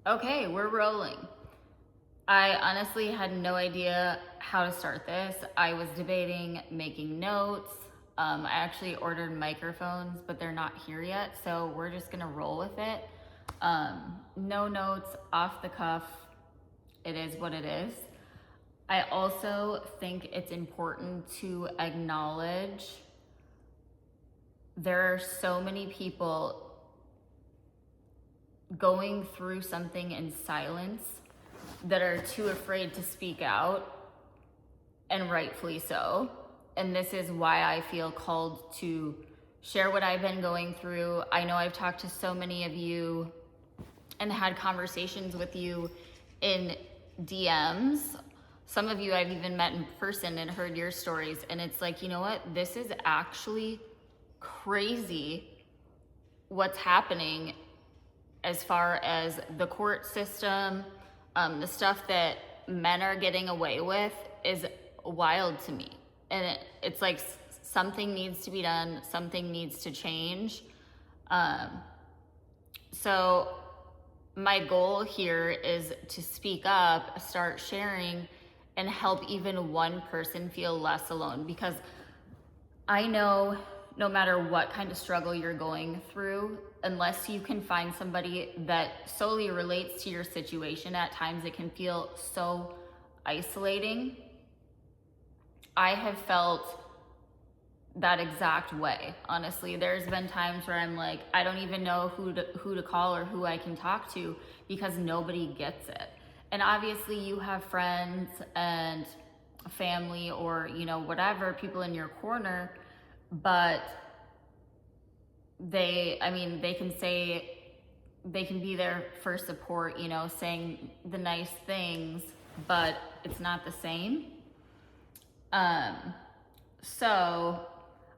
Okay, we're rolling. I honestly had no idea how to start this. I was debating making notes. I actually ordered microphones, but they're not here yet, so we're just gonna roll with it. No notes, off the cuff. It is what it is. I also think it's important to acknowledge there are so many people going through something in silence that are too afraid to speak out, and rightfully so. And this is why I feel called to share what I've been going through. I know I've talked to so many of you and had conversations with you in DMs. Some of you I've even met in person and heard your stories. And it's like, you know what? This is actually crazy what's happening as far as the court system. The stuff that men are getting away with is wild to me. And it's like something needs to be done, something needs to change. So my goal here is to speak up, start sharing, and help even one person feel less alone. Because I know no matter what kind of struggle you're going through, unless you can find somebody that solely relates to your situation, at times it can feel so isolating. I have felt that exact way. Honestly, there's been times where I'm like, I don't even know who to call or who I can talk to because nobody gets it. And obviously you have friends and family or, whatever, people in your corner, but they can be there for support, saying the nice things, but it's not the same. So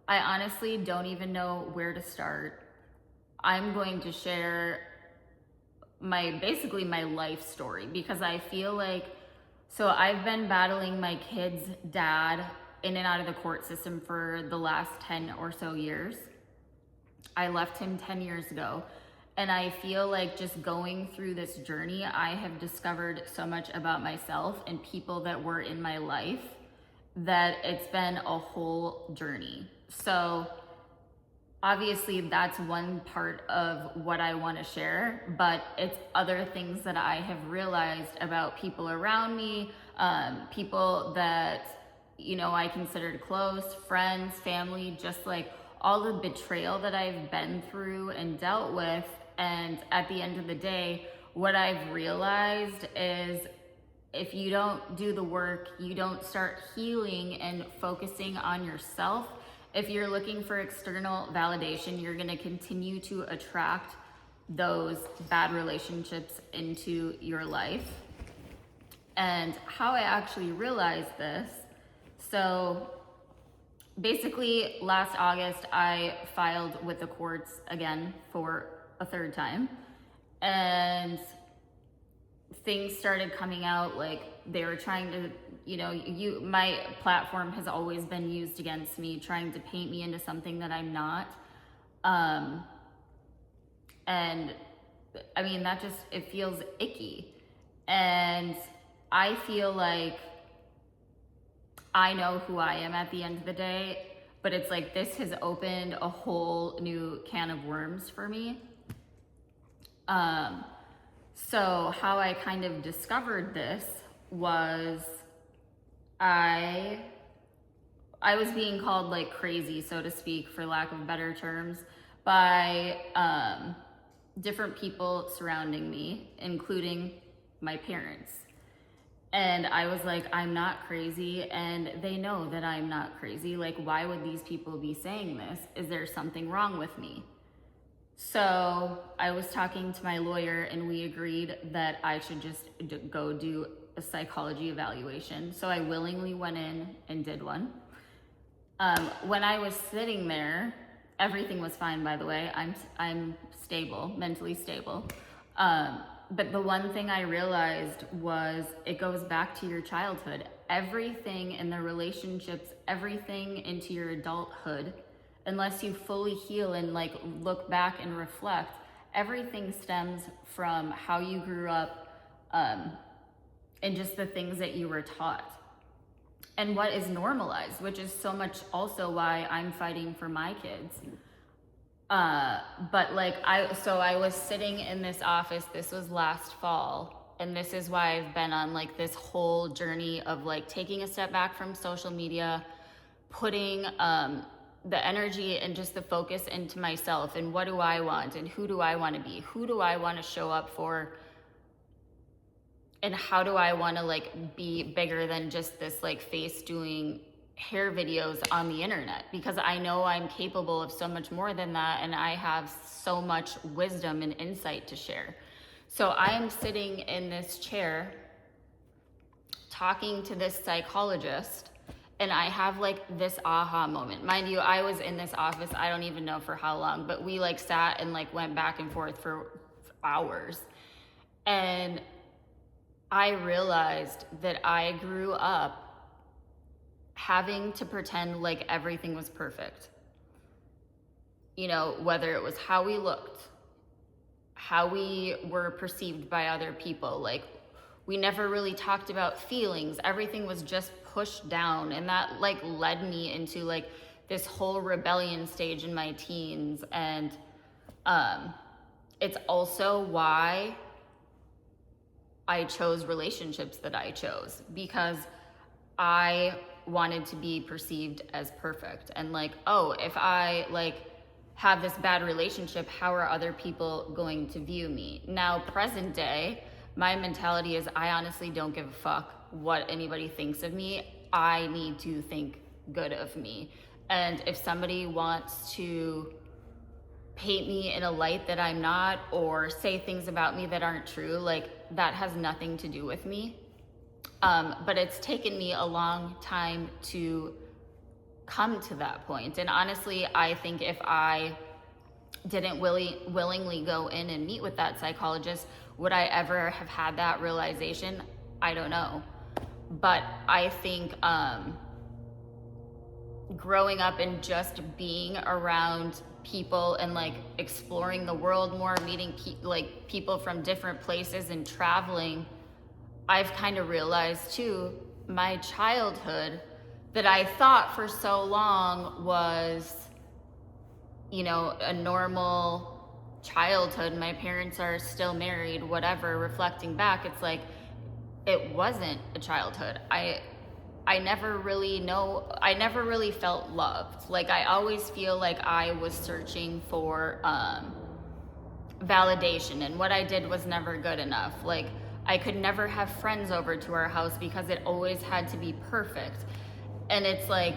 I honestly don't even know where to start. I'm going to share basically my life story, because I feel like, so I've been battling my kid's dad in and out of the court system for the last 10 or so years. I left him 10 years ago. And I feel like just going through this journey, I have discovered so much about myself and people that were in my life that it's been a whole journey. So obviously that's one part of what I want to share, but it's other things that I have realized about people around me, people that, I considered close, friends, family, just like all the betrayal that I've been through and dealt with. And at the end of the day, what I've realized is if you don't do the work, you don't start healing and focusing on yourself, if you're looking for external validation, you're going to continue to attract those bad relationships into your life. And how I actually realized this, so basically last August, I filed with the courts again for a third time. And things started coming out, like they were trying to, my platform has always been used against me, trying to paint me into something that I'm not. And I mean, that just, it feels icky. And I feel like I know who I am at the end of the day, but it's like this has opened a whole new can of worms for me. So how I kind of discovered this was I was being called like crazy, so to speak, for lack of better terms, by different people surrounding me, including my parents. And I was like, I'm not crazy, and they know that I'm not crazy. Like, why would these people be saying this? Is there something wrong with me? So I was talking to my lawyer, and we agreed that I should just go do a psychology evaluation. So I willingly went in and did one. When I was sitting there, everything was fine, by the way. I'm stable, mentally stable. But the one thing I realized was it goes back to your childhood. Everything in the relationships, everything into your adulthood, unless you fully heal and like look back and reflect, everything stems from how you grew up, and just the things that you were taught and what is normalized, which is so much also why I'm fighting for my kids. But like, I was sitting in this office, this was last fall, and this is why I've been on like this whole journey of like taking a step back from social media, putting the energy and just the focus into myself and what do I want and who do I want to be, who do I want to show up for, and how do I want to like be bigger than just this like face doing hair videos on the internet, because I know I'm capable of so much more than that, and I have so much wisdom and insight to share. So I am sitting in this chair talking to this psychologist, and I have like this aha moment. Mind you, I was in this office, I don't even know for how long, but we like sat and like went back and forth for hours. And I realized that I grew up having to pretend like everything was perfect. You know, whether it was how we looked, how we were perceived by other people. Like, we never really talked about feelings. Everything was just pushed down. And that like led me into like this whole rebellion stage in my teens. And it's also why I chose relationships that I chose, because I wanted to be perceived as perfect. And like, oh, if I like have this bad relationship, how are other people going to view me? Now, present day, my mentality is I honestly don't give a fuck what anybody thinks of me. I need to think good of me. And if somebody wants to paint me in a light that I'm not, or say things about me that aren't true, like that has nothing to do with me. But it's taken me a long time to come to that point. And honestly, I think if I didn't willingly go in and meet with that psychologist, would I ever have had that realization? I don't know. But I think growing up and just being around people and like exploring the world more, meeting people from different places and traveling, I've kind of realized too, my childhood that I thought for so long was, you know, a normal childhood. My parents are still married, whatever. Reflecting back, it's like, it wasn't a childhood. I never really felt loved. Like, I always feel like I was searching for validation, and what I did was never good enough. Like, I could never have friends over to our house because it always had to be perfect. And it's like,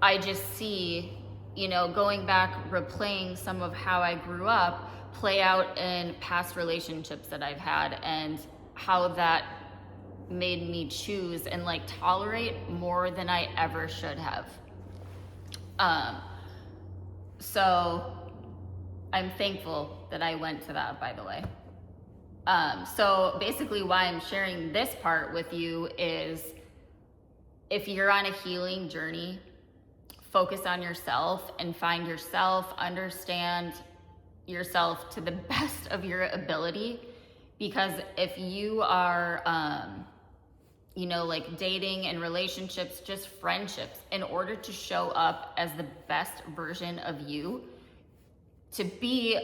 I just see, you know, going back, replaying some of how I grew up play out in past relationships that I've had, and how that made me choose and like tolerate more than I ever should have. So I'm thankful that I went to that, by the way. So basically why I'm sharing this part with you is, if you're on a healing journey, focus on yourself and find yourself, understand yourself to the best of your ability. Because if you are, you know, like dating and relationships, just friendships, in order to show up as the best version of you, to be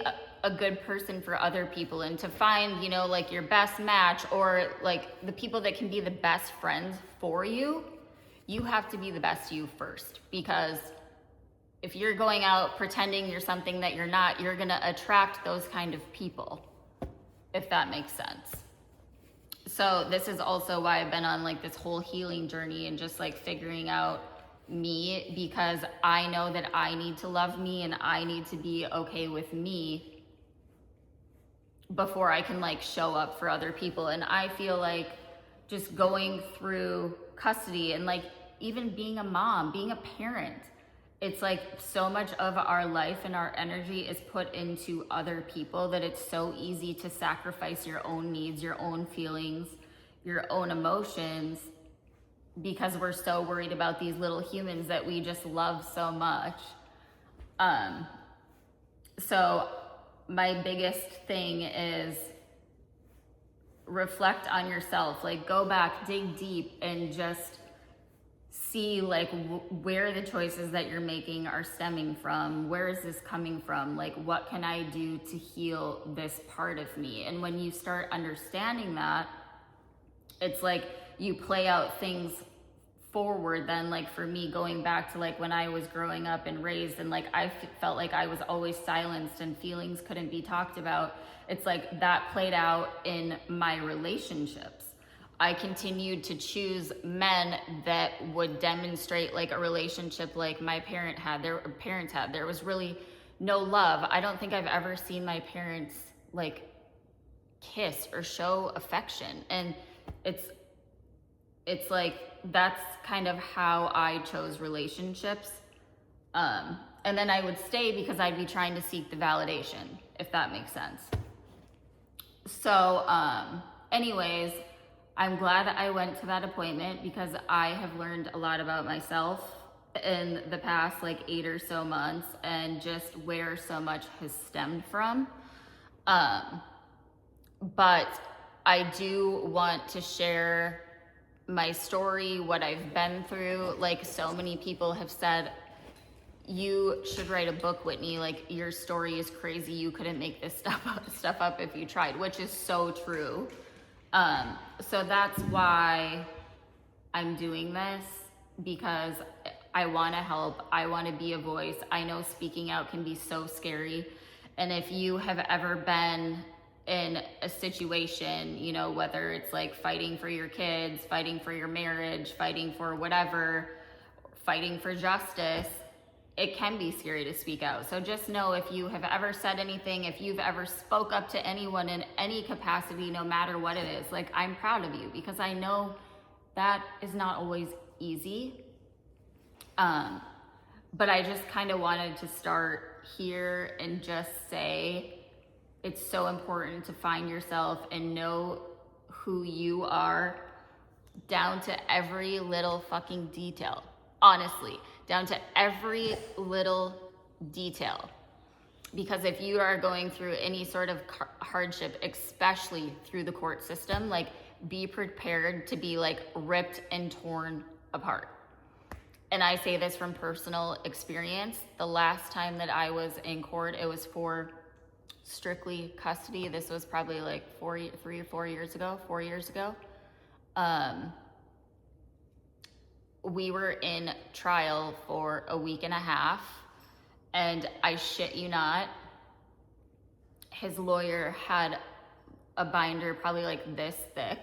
a good person for other people, and to find, you know, like your best match, or like the people that can be the best friends for you, you have to be the best you first. Because if you're going out pretending you're something that you're not, you're gonna attract those kind of people, if that makes sense. So this is also why I've been on like this whole healing journey and just like figuring out me, because I know that I need to love me and I need to be okay with me before I can like show up for other people. And I feel like just going through custody and like even being a mom, being a parent, it's like so much of our life and our energy is put into other people that it's so easy to sacrifice your own needs, your own feelings, your own emotions, because we're so worried about these little humans that we just love so much. So my biggest thing is reflect on yourself. Like, go back, dig deep, and just see like where the choices that you're making are stemming from. Where is this coming from? Like, what can I do to heal this part of me? And when you start understanding that, it's like you play out things forward. Then, like for me, going back to like when I was growing up and raised, and like I felt like I was always silenced and feelings couldn't be talked about. It's like that played out in my relationships. I continued to choose men that would demonstrate like a relationship like my parents had. There was really no love. I don't think I've ever seen my parents like kiss or show affection. And it's like that's kind of how I chose relationships. And then I would stay because I'd be trying to seek the validation, if that makes sense. So anyways, I'm glad that I went to that appointment because I have learned a lot about myself in the past like 8 or so months, and just where so much has stemmed from. But I do want to share my story, what I've been through. Like, so many people have said, you should write a book, Whitney. Like, your story is crazy. You couldn't make this stuff up if you tried, which is so true. So that's why I'm doing this, because I want to help. I want to be a voice. I know speaking out can be so scary. And if you have ever been in a situation, you know, whether it's like fighting for your kids, fighting for your marriage, fighting for whatever, fighting for justice, it can be scary to speak out. So just know, if you have ever said anything, if you've ever spoke up to anyone in any capacity, no matter what it is, like, I'm proud of you, because I know that is not always easy. But I just kind of wanted to start here and just say it's so important to find yourself and know who you are, down to every little fucking detail. Honestly, down to every little detail. Because if you are going through any sort of hardship, especially through the court system, like, be prepared to be like ripped and torn apart. And I say this from personal experience. The last time that I was in court, it was for strictly custody. This was probably like 4 years ago. We were in trial for a week and a half, and I shit you not, his lawyer had a binder probably like this thick,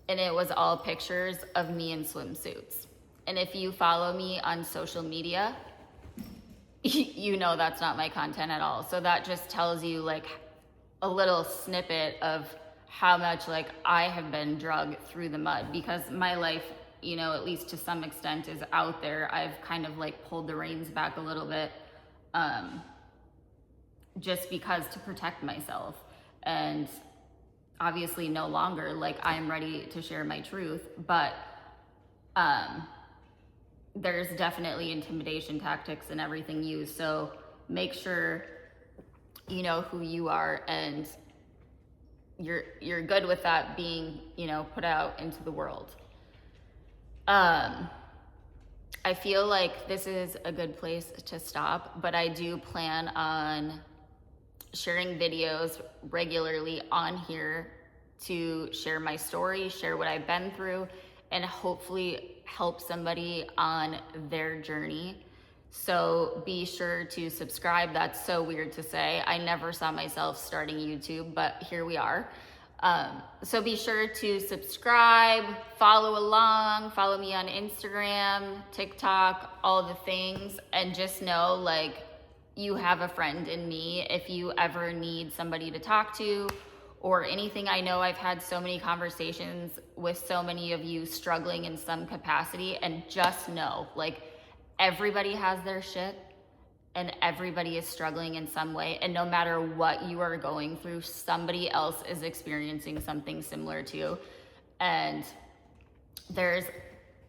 and it was all pictures of me in swimsuits. And if you follow me on social media, you know that's not my content at all. So that just tells you like a little snippet of how much like I have been dragged through the mud, because my life, you know, at least to some extent, is out there. I've kind of like pulled the reins back a little bit, just because to protect myself. And obviously no longer, like, I'm ready to share my truth, but there's definitely intimidation tactics and everything used. So make sure you know who you are, and you're good with that being, you know, put out into the world. I feel like this is a good place to stop, but I do plan on sharing videos regularly on here to share my story, share what I've been through, and hopefully help somebody on their journey. So be sure to subscribe. That's so weird to say. I never saw myself starting YouTube, but here we are. So be sure to subscribe, follow along, follow me on Instagram, TikTok, all the things, and just know, like, you have a friend in me if you ever need somebody to talk to or anything. I know I've had so many conversations with so many of you struggling in some capacity, and just know, like, everybody has their shit and everybody is struggling in some way. And no matter what you are going through, somebody else is experiencing something similar to you. And there's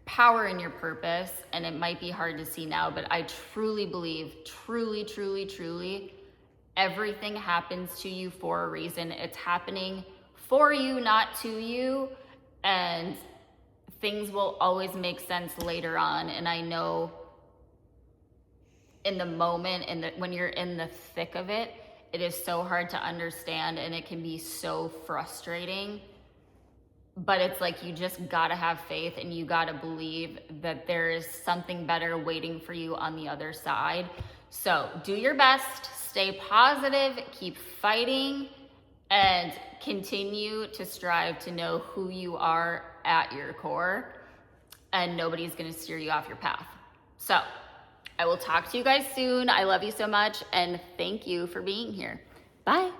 power in your purpose, and it might be hard to see now, but I truly believe, truly, Everything happens to you for a reason. It's happening for you, not to you. And things will always make sense later on. And I know in the moment and when you're in the thick of it, it is so hard to understand and it can be so frustrating. But it's like you just gotta have faith and you gotta believe that there is something better waiting for you on the other side. So do your best, stay positive, keep fighting, and continue to strive to know who you are at your core, and nobody's gonna steer you off your path. So I will talk to you guys soon. I love you so much, and thank you for being here. Bye.